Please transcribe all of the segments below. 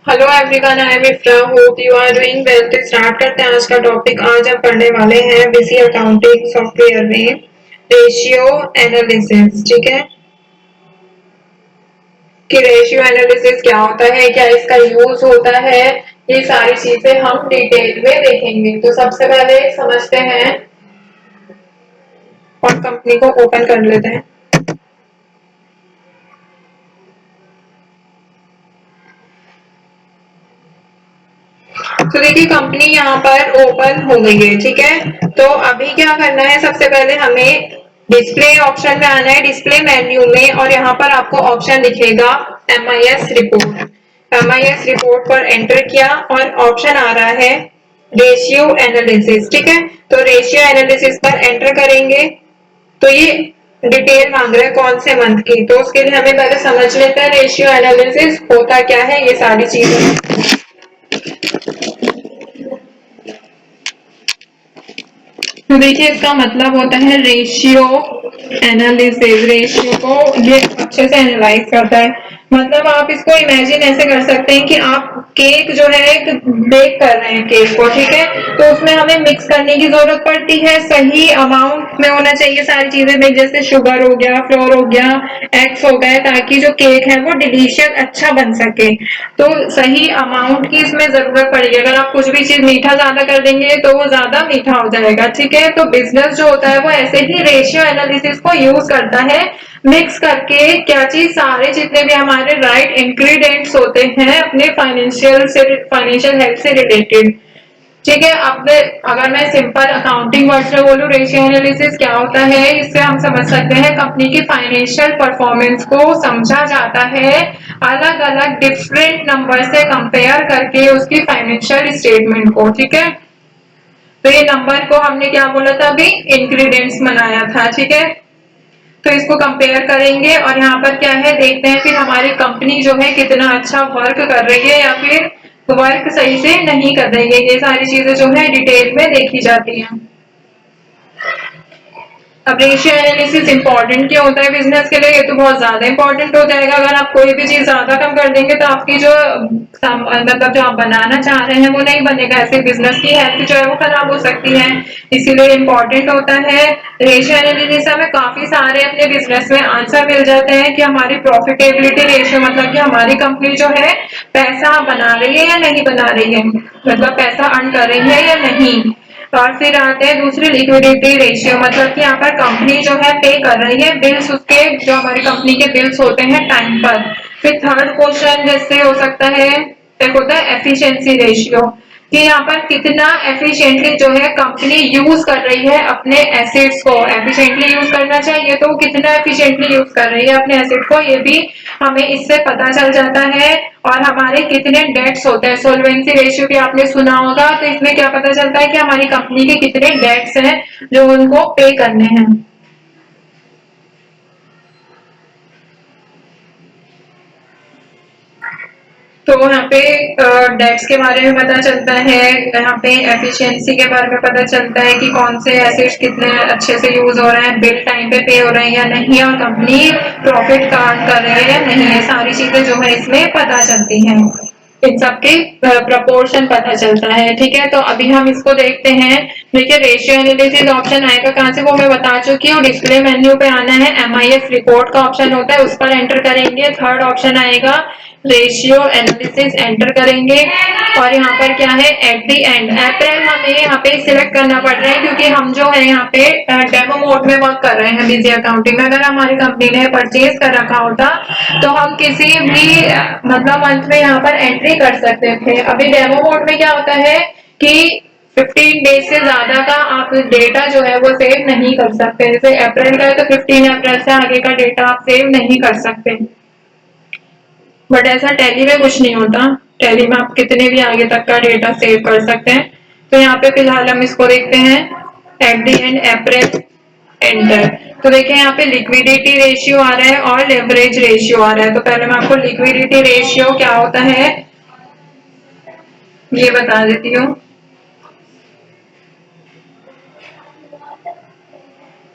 Hello everyone, I am Ifra. Hope you are doing well. तो start करते हैं आज का टॉपिक। आज हम पढ़ने वाले हैं बीसी अकाउंटिंग सॉफ्टवेयर में रेशियो एनालिसिस। ठीक है कि रेशियो एनालिसिस क्या होता है, क्या इसका यूज होता है, ये सारी चीजें हम डिटेल में देखेंगे। तो सबसे पहले समझते हैं और कंपनी को ओपन कर लेते हैं। तो देखिए कंपनी यहाँ पर ओपन हो गई है। ठीक है, तो अभी क्या करना है, सबसे पहले हमें डिस्प्ले ऑप्शन में आना है, डिस्प्ले मेन्यू में, और यहाँ पर आपको ऑप्शन दिखेगा MIS रिपोर्ट। MIS रिपोर्ट पर एंटर किया और ऑप्शन आ रहा है रेशियो एनालिसिस। ठीक है, तो रेशियो एनालिसिस पर एंटर करेंगे तो ये डिटेल मांग रहा है कौन से मंथ की। तो उसके लिए हमें पहले समझ लेते हैं रेशियो एनालिसिस होता क्या है, ये सारी चीजें। तो देखिए इसका मतलब होता है रेशियो एनालिसिस। रेशियो को ये अच्छे से एनालाइज करता है। मतलब आप इसको इमेजिन ऐसे कर सकते हैं कि आप केक जो है एक बेक कर रहे हैं केक को। ठीक है, तो उसमें हमें मिक्स करने की जरूरत पड़ती है, सही अमाउंट में होना चाहिए सारी चीजें मिक्स, जैसे शुगर हो गया, फ्लोर हो गया, एग्स हो गए, ताकि जो केक है वो डिलीशियस अच्छा बन सके। तो सही अमाउंट की इसमें जरूरत पड़ेगी। अगर आप कुछ भी चीज मीठा ज्यादा कर देंगे तो वो ज्यादा मीठा हो जाएगा। ठीक है, तो बिजनेस जो होता है वो ऐसे ही रेशियो एनालिसिस को यूज करता है, मिक्स करके क्या चीज, सारे जितने भी हमारे राइट इंग्रेडिएंट्स होते हैं अपने फाइनेंशियल हेल्थ से रिलेटेड। ठीक है, अब अगर मैं सिंपल अकाउंटिंग वर्ड्स में बोलूं, रेशियो एनालिसिस क्या होता है, इससे हम समझ सकते हैं कंपनी की फाइनेंशियल परफॉर्मेंस को समझा जाता है अलग अलग डिफरेंट नंबर से कंपेयर करके उसकी फाइनेंशियल स्टेटमेंट को। ठीक है, तो ये नंबर को हमने क्या बोला था अभी, इंग्रेडिएंट्स बनाया था। ठीक है, तो इसको कंपेयर करेंगे और यहाँ पर क्या है देखते हैं फिर हमारी कंपनी जो है कितना अच्छा वर्क कर रही है या फिर वर्क सही से नहीं कर रही है। ये सारी चीजें जो है डिटेल में देखी जाती हैं। अब रेशियो एनालिसिस इंपॉर्टेंट क्यों होता है बिजनेस के लिए, ये तो बहुत ज्यादा इंपॉर्टेंट हो जाएगा। अगर आप कोई भी चीज ज्यादा कम कर देंगे तो आपकी जो मतलब जो आप बनाना चाह रहे हैं वो नहीं बनेगा, ऐसे बिजनेस की हेल्थ जो है वो खराब हो सकती है। इसीलिए इंपॉर्टेंट होता है रेशियो एनालिसिस। हमें काफी सारे अपने बिजनेस में आंसर मिल जाते हैं कि हमारी प्रॉफिटेबिलिटी रेशियो, मतलब कि हमारी कंपनी जो है पैसा बना रही है या नहीं बना रही है, मतलब पैसा अर्न कर रही है या नहीं। और फिर आते हैं दूसरी लिक्विडिटी रेशियो, मतलब कि यहाँ पर कंपनी जो है पे कर रही है बिल्स, उसके जो हमारी कंपनी के बिल्स होते हैं टाइम पर। फिर थर्ड क्वेश्चन जैसे हो सकता है, एक होता है एफिशिएंसी रेशियो, कि यहाँ पर कितना एफिशिएंटली जो है कंपनी यूज कर रही है अपने एसेट्स को। एफिशिएंटली यूज करना चाहिए तो कितना एफिशिएंटली यूज कर रही है अपने एसेट को, ये भी हमें इससे पता चल जाता है। और हमारे कितने डेट्स होते हैं, सोल्वेंसी रेशियो भी आपने सुना होगा, तो इसमें क्या पता चलता है कि हमारी कंपनी के कितने डेट्स हैं जो उनको पे करने हैं। तो यहाँ पे डेट्स के बारे में पता चलता है, यहाँ पे एफिशिएंसी के बारे में पता चलता है कि कौन से एसेट्स कितने अच्छे से यूज हो रहे हैं, बिल टाइम पे हो रहे हैं या नहीं, और कंपनी प्रॉफिट कार्ड कर रही है या नहीं, ये सारी चीजें जो है इसमें पता चलती हैं। इन सबके प्रपोर्शन पता चलता है। ठीक है, तो अभी हम इसको देखते हैं। देखिए रेशियो एनालिसिस ऑप्शन आएगा कहाँ से, वो मैं बता चुकी हूँ। डिस्प्ले मेन्यू पे आना है, MIS रिपोर्ट का ऑप्शन होता है, उस पर एंटर करेंगे। थर्ड ऑप्शन आएगा रेशियो एनालिसिस, एंटर करेंगे। और यहाँ पर क्या है, एट द एंड अप्रैल हमें यहाँ पे सिलेक्ट करना पड़ रहा है, क्योंकि हम जो है यहाँ पे डेमो मोड में वर्क कर रहे हैं बिजी अकाउंटिंग में। अगर हमारी कंपनी ने परचेज कर रखा होता तो हम किसी भी मतलब मंथ में यहाँ पर एंट्री कर सकते थे। अभी डेमो मोड में क्या होता है कि 15 डेज से ज्यादा का आप डेटा जो है वो सेव नहीं कर सकते। जैसे अप्रैल का है तो 15 अप्रैल से आगे का डेटा आप सेव नहीं कर सकते। बट ऐसा टैली में कुछ नहीं होता। टैली में आप कितने भी आगे तक का डेटा सेव कर सकते हैं। तो यहाँ पे फिलहाल हम इसको देखते हैं, at the and April, enter. तो देखिए यहाँ पे लिक्विडिटी रेशियो आ रहा है और लेवरेज रेशियो आ रहा है। तो पहले मैं आपको लिक्विडिटी रेशियो क्या होता है ये बता देती हूँ।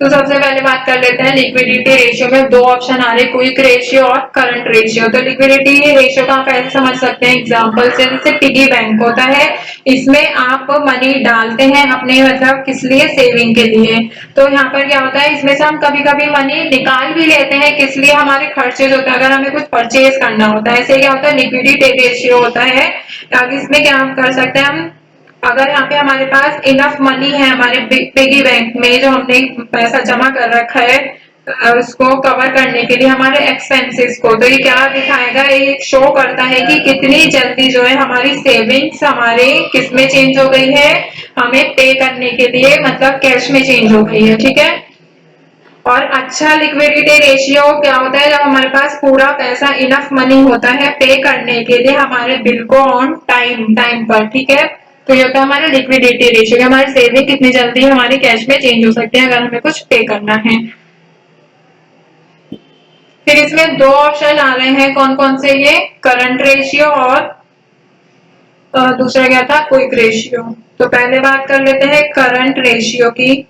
तो सबसे पहले बात कर लेते हैं लिक्विडिटी रेशियो में दो ऑप्शन आ रहे, क्विक रेशियो और करंट रेशियो। तो लिक्विडिटी रेशियो का आप ऐसे समझ सकते हैं एग्जांपल से, जैसे पिगी बैंक होता है, इसमें आप मनी डालते हैं अपने मतलब किस लिए, सेविंग के लिए। तो यहाँ पर क्या होता है, इसमें से हम कभी कभी मनी निकाल भी लेते हैं, किस लिए, हमारे खर्चेज होते हैं, अगर हमें कुछ परचेज करना होता है। ऐसे क्या होता है, लिक्विडिटी रेशियो होता है। अब इसमें क्या हम कर सकते हैं, हम अगर यहाँ पे हमारे पास इनफ मनी है हमारे पिगी बैंक में, जो हमने पैसा जमा कर रखा है उसको कवर करने के लिए हमारे एक्सपेंसेस को, तो ये क्या दिखाएगा, ये शो करता है कि कितनी जल्दी जो है हमारी सेविंग्स हमारे किस में चेंज हो गई है, हमें पे करने के लिए मतलब कैश में चेंज हो गई है। ठीक है। और अच्छा लिक्विडिटी रेशियो क्या होता है, जब हमारे पास पूरा पैसा इनफ मनी होता है पे करने के लिए हमारे बिल को ऑन टाइम टाइम पर। ठीक है। तो ये होता है हमारा लिक्विडिटी रेशियो, हमारी सेविंग कितनी जल्दी हमारी कैश में चेंज हो सकती है अगर हमें कुछ पे करना है। फिर इसमें दो ऑप्शन आ रहे हैं, कौन कौन से, ये करंट रेशियो और दूसरा क्या था, क्विक रेशियो। तो पहले बात कर लेते हैं करंट रेशियो की।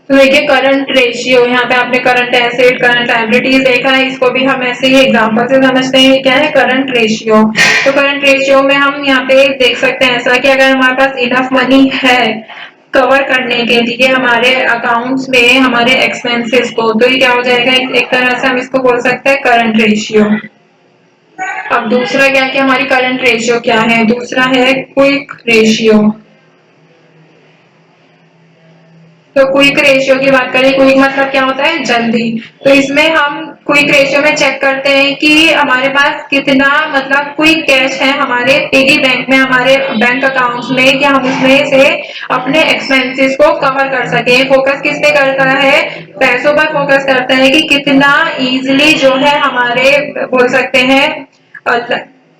तो देखिए करंट रेशियो, यहाँ पे आपने करंट एसेट करंट लायबिलिटीज देखा है, इसको भी हम ऐसे ही एग्जांपल से समझते हैं क्या है करंट रेशियो। तो करंट रेशियो में हम यहाँ पे देख सकते हैं ऐसा कि अगर हमारे पास इनफ मनी है कवर करने के लिए हमारे अकाउंट्स में हमारे एक्सपेंसेस को, तो ये क्या हो जाएगा, एक तरह से हम इसको बोल सकते हैं करंट रेशियो। अब दूसरा क्या, कि हमारी करंट रेशियो क्या है, दूसरा है क्विक रेशियो। तो क्विक रेशियो की बात करें, क्विक मतलब क्या होता है, जल्दी। तो इसमें हम क्विक रेशियो में चेक करते हैं कि हमारे पास कितना मतलब क्विक कैश है हमारे पिगी बैंक में, हमारे बैंक अकाउंट्स में, कि हम उसमें से अपने एक्सपेंसेस को कवर कर सके। फोकस किस पे करता है, पैसों पर फोकस करता है कि कितना इजीली जो है हमारे बोल सकते हैं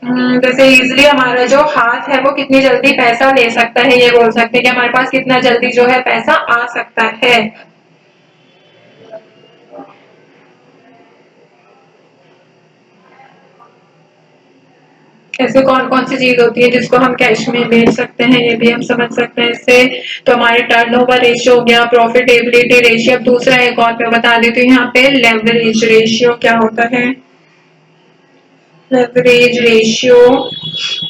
जैसे इजिली हमारा जो हाथ है वो कितनी जल्दी पैसा ले सकता है, ये बोल सकते हैं कि हमारे पास कितना जल्दी जो है पैसा आ सकता है। ऐसे कौन कौन सी चीज होती है जिसको हम कैश में बेच सकते हैं, ये भी हम समझ सकते हैं इससे। तो हमारे टर्नओवर रेशियो हो गया, प्रॉफिटेबिलिटी रेशियो। दूसरा एक और पे बता देती हूँ यहाँ पे, लेवरेज रेशियो क्या होता है। लेवरेज रेशियो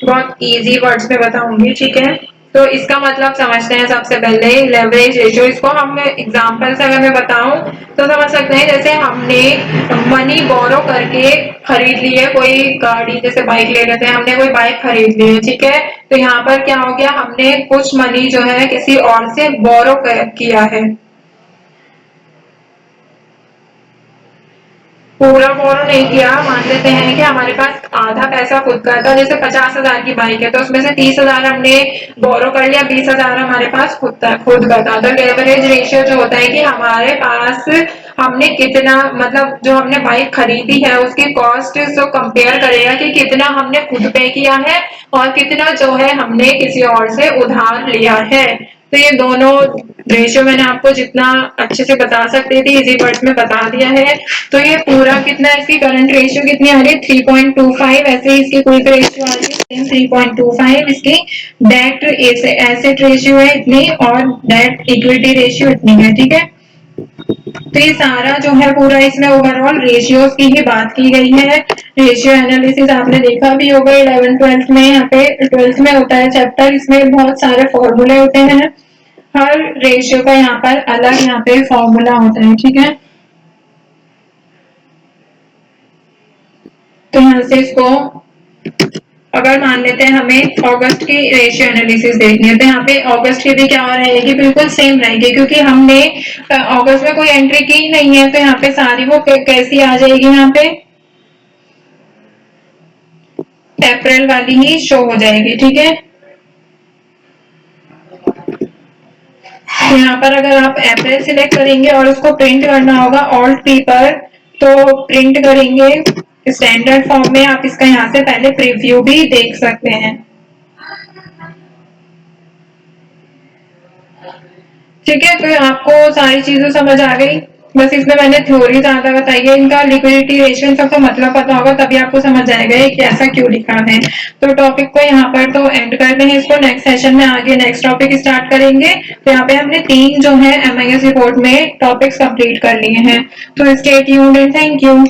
बहुत इजी वर्ड्स में बताऊंगी, ठीक है। तो इसका मतलब समझते हैं सबसे पहले लेवरेज रेशियो। इसको हम एग्जांपल से अगर मैं बताऊं तो समझ सकते हैं, जैसे हमने मनी बोरो करके खरीद ली है कोई गाड़ी, जैसे बाइक ले लेते हैं, हमने कोई बाइक खरीद ली है, ठीक है। तो यहाँ पर क्या हो गया, हमने कुछ मनी जो है किसी और से बोरो किया है, पूरा बोरो नहीं किया। मान लेते हैं कि हमारे पास आधा पैसा खुद का था, जैसे 50,000 की बाइक है तो उसमें से 30,000 हमने बोरो कर लिया, 20,000 हमारे पास खुद का था। तो लेवरेज रेशियो जो होता है कि हमारे पास हमने कितना मतलब जो हमने बाइक खरीदी है उसकी कॉस्ट से कंपेयर करेगा कि कितना हमने खुद पे किया है और कितना जो है हमने किसी और से उधार लिया है। तो ये दोनों रेशियो मैंने आपको जितना अच्छे से बता सकती थी इजी वर्ड्स में बता दिया है। तो ये पूरा कितना, इसकी करंट रेशियो कितनी आ रही है, 3.25। ऐसे ही इसकी क्विक रेशियो आ रही है 3.25। इसकी डेट एसेट रेशियो है इतनी और डेट इक्विटी रेशियो इतनी है, ठीक है। तो ये सारा जो है पूरा इसमें ओवरऑल रेशियोज की ही बात की गई है। रेशियो एनालिसिस आपने देखा भी होगा 11th 12th में, यहाँ पे 12th में होता है चैप्टर, इसमें बहुत सारे फॉर्मूले होते हैं, हर रेशियो का यहाँ पर अलग यहाँ पे फॉर्मूला होता है, ठीक है। तो यहाँ से इसको अगर मान लेते हैं हमें अगस्त की रेशियो एनालिसिस देखनी है, तो यहाँ पे अगस्त की भी क्या रहेगी, बिल्कुल सेम रहेगी, क्योंकि हमने अगस्त में कोई एंट्री की नहीं है। तो यहाँ पे सारी वो कैसी आ जाएगी, यहाँ पे अप्रैल वाली ही शो हो जाएगी, ठीक है। तो यहाँ पर अगर आप अप्रैल सिलेक्ट करेंगे और उसको प्रिंट करना होगा ऑल्ट पी पर, तो प्रिंट करेंगे स्टैंडर्ड फॉर्म में। आप इसका यहाँ से पहले प्रीव्यू भी देख सकते हैं, ठीक है। तो आपको सारी चीजें समझ आ गई। बस इसमें मैंने थ्योरी ज्यादा बताई है, इनका लिक्विडिटी रेशियो इन सबका मतलब पता होगा तभी आपको समझ आएगा कि ऐसा क्यों लिखा है। तो टॉपिक को यहाँ पर तो एंड करते हैं इसको, नेक्स्ट सेशन में आगे नेक्स्ट टॉपिक स्टार्ट करेंगे। तो यहाँ पे हमने 3 जो है MIS रिपोर्ट में टॉपिक्स कंप्लीट कर लिए हैं। तो stay tuned and thank you.